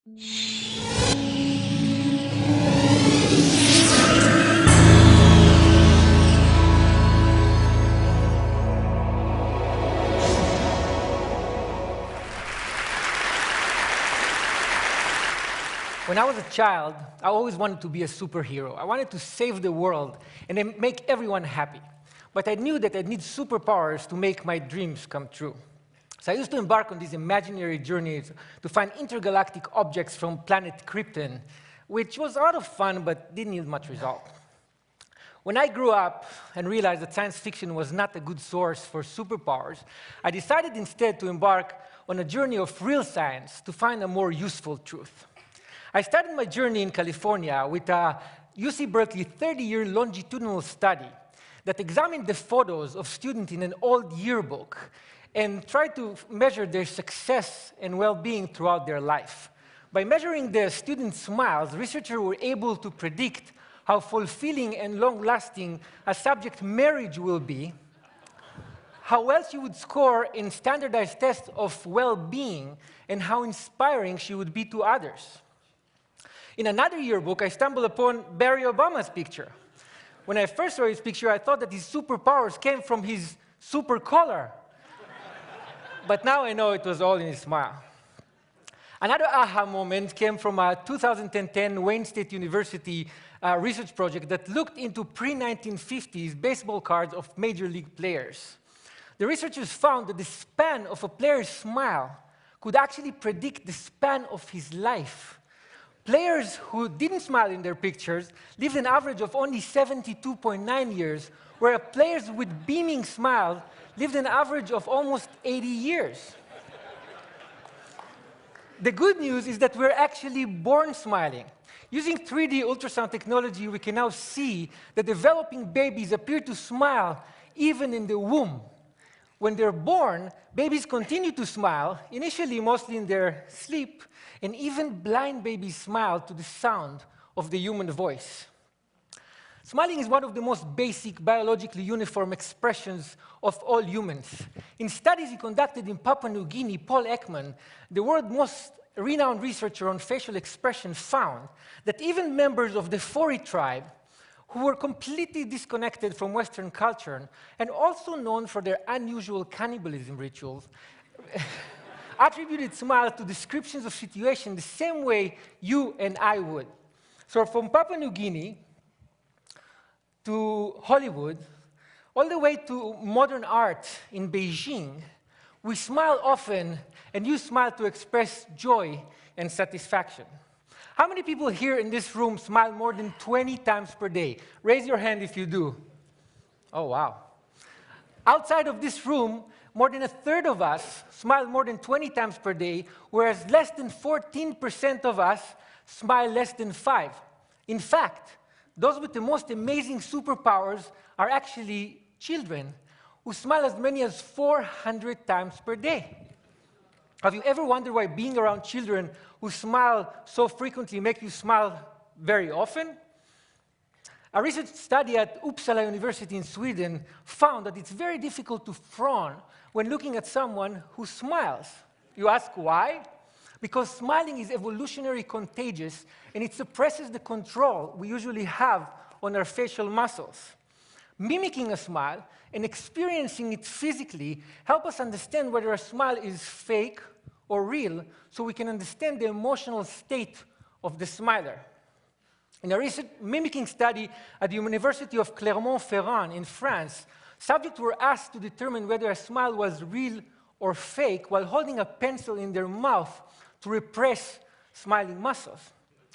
When I was a child, I always wanted to be a superhero. I wanted to save the world and then make everyone happy. But I knew that I'd need superpowers to make my dreams come true. So I used to embark on these imaginary journeys to find intergalactic objects from planet Krypton, which was a lot of fun but didn't yield much result. When I grew up and realized that science fiction was not a good source for superpowers, I decided instead to embark on a journey of real science to find a more useful truth. I started my journey in California with a UC Berkeley 30-year longitudinal study that examined the photos of students in an old yearbook and tried to measure their success and well-being throughout their life. By measuring the students' smiles, researchers were able to predict how fulfilling and long-lasting a subject marriage will be, how well she would score in standardized tests of well-being, and how inspiring she would be to others. In another yearbook, I stumbled upon Barack Obama's picture. When I first saw his picture, I thought that his superpowers came from his super collar. But now I know it was all in his smile. Another aha moment came from a 2010 Wayne State University research project that looked into pre-1950s baseball cards of major league players. The researchers found that the span of a player's smile could actually predict the span of his life. Players who didn't smile in their pictures lived an average of only 72.9 years, where players with beaming smiles lived an average of almost 80 years. The good news is that we're actually born smiling. Using 3D ultrasound technology, we can now see that developing babies appear to smile even in the womb. When they're born, babies continue to smile, initially mostly in their sleep, and even blind babies smile to the sound of the human voice. Smiling is one of the most basic biologically uniform expressions of all humans. In studies he conducted in Papua New Guinea, Paul Ekman, the world's most renowned researcher on facial expression, found that even members of the Fori tribe, who were completely disconnected from Western culture and also known for their unusual cannibalism rituals, attributed smiles to descriptions of situations the same way you and I would. So from Papua New Guinea to Hollywood, all the way to modern art in Beijing, we smile often and use smile to express joy and satisfaction. How many people here in this room smile more than 20 times per day? Raise your hand if you do. Oh, wow. Outside of this room, more than a third of us smile more than 20 times per day, whereas less than 14% of us smile less than 5. In fact, those with the most amazing superpowers are actually children who smile as many as 400 times per day. Have you ever wondered why being around children who smile so frequently make you smile very often? A research study at Uppsala University in Sweden found that it's very difficult to frown when looking at someone who smiles. You ask why? Because smiling is evolutionarily contagious, and it suppresses the control we usually have on our facial muscles. Mimicking a smile and experiencing it physically help us understand whether a smile is fake or real, so we can understand the emotional state of the smiler. In a recent mimicking study at the University of Clermont-Ferrand in France, subjects were asked to determine whether a smile was real or fake while holding a pencil in their mouth to repress smiling muscles.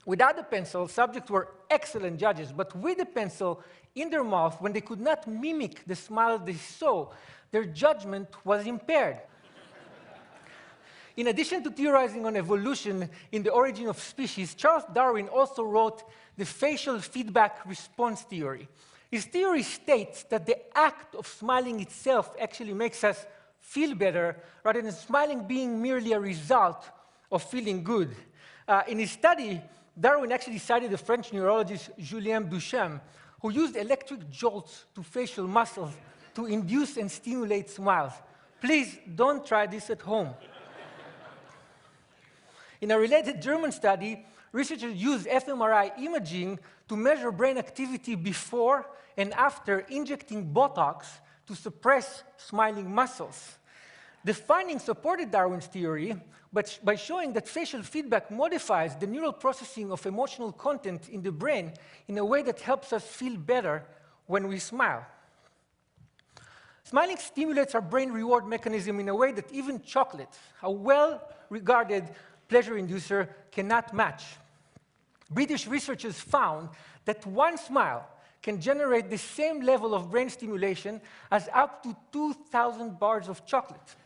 Without the pencil, subjects were excellent judges, but with the pencil in their mouth, when they could not mimic the smile they saw, their judgment was impaired. In addition to theorizing on evolution in the origin of species, Charles Darwin also wrote the facial feedback response theory. His theory states that the act of smiling itself actually makes us feel better, rather than smiling being merely a result of feeling good. In his study, Darwin actually cited the French neurologist Julien Duchamp, who used electric jolts to facial muscles to induce and stimulate smiles. Please don't try this at home. In a related German study, researchers used fMRI imaging to measure brain activity before and after injecting Botox to suppress smiling muscles. The findings supported Darwin's theory, but by showing that facial feedback modifies the neural processing of emotional content in the brain in a way that helps us feel better when we smile. Smiling stimulates our brain reward mechanism in a way that even chocolate, a well-regarded pleasure inducer, cannot match. British researchers found that one smile can generate the same level of brain stimulation as up to 2,000 bars of chocolate.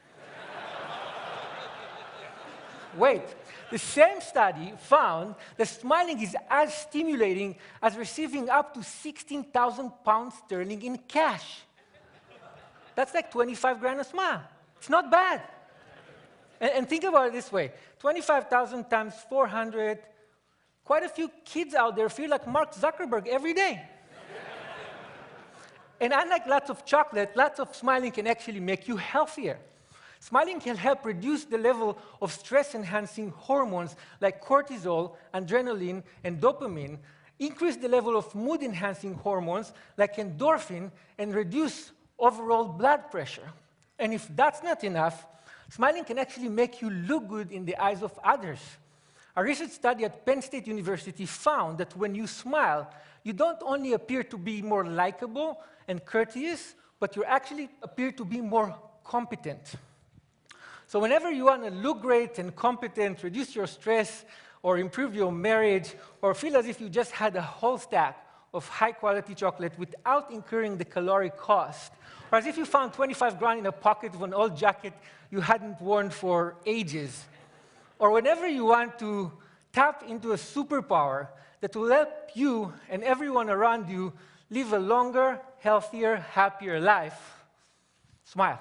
Wait, the same study found that smiling is as stimulating as receiving up to 16,000 pounds sterling in cash. That's like 25 grand a smile. It's not bad. And think about it this way. 25,000 times 400, quite a few kids out there feel like Mark Zuckerberg every day. And unlike lots of chocolate, lots of smiling can actually make you healthier. Smiling can help reduce the level of stress-enhancing hormones like cortisol, adrenaline, and dopamine, increase the level of mood-enhancing hormones like endorphin, and reduce overall blood pressure. And if that's not enough, smiling can actually make you look good in the eyes of others. A research study at Penn State University found that when you smile, you don't only appear to be more likable and courteous, but you actually appear to be more competent. So whenever you want to look great and competent, reduce your stress, or improve your marriage, or feel as if you just had a whole stack of high-quality chocolate without incurring the caloric cost, or as if you found 25 grand in a pocket of an old jacket you hadn't worn for ages, or whenever you want to tap into a superpower that will help you and everyone around you live a longer, healthier, happier life, smile.